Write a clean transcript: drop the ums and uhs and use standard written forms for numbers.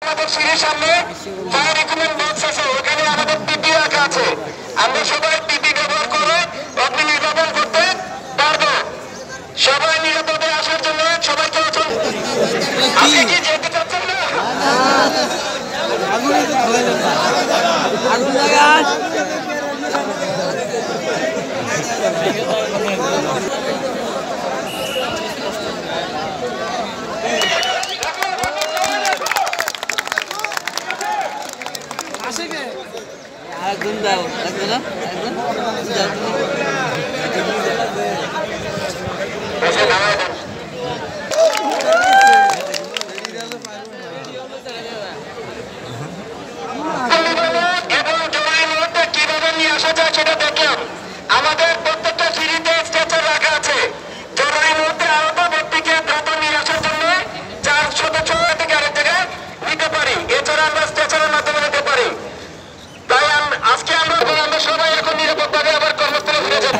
আমাদের সিঁড়ির সামনে ফায়ার রিকমেন্ড বক্স আছে, ওখানে আমাদের পিপি রাখা আছে। আমরা সবাই পিপি ব্যবহার করে অগ্নি নির্বাপন করতে পারবো। সবাই নিরাপদে আসার জন্য সবাইকে আজকে কি যেতে চাচ্ছেন না? একজন দাও, একজন কিভাবে নিয়ে আসা যায় সেটা দেখলাম। আমাদের প্রত্যেকটা সিঁড়িতে স্ট্রেচার রাখা আছে। জরুরি মুহূর্তে আহত ব্যক্তিকে দ্রুত নিয়ে আসার জন্য 4 সদস্য থেকে আরেক জায়গায় নিতে পারি। এছাড়া আমরা স্ট্রেচারের মাধ্যমে নিতে পারি। তাই আজকে আমরা সবাই এখন নিরাপদভাবে আবার কর্মস্থলে ফিরে যাব।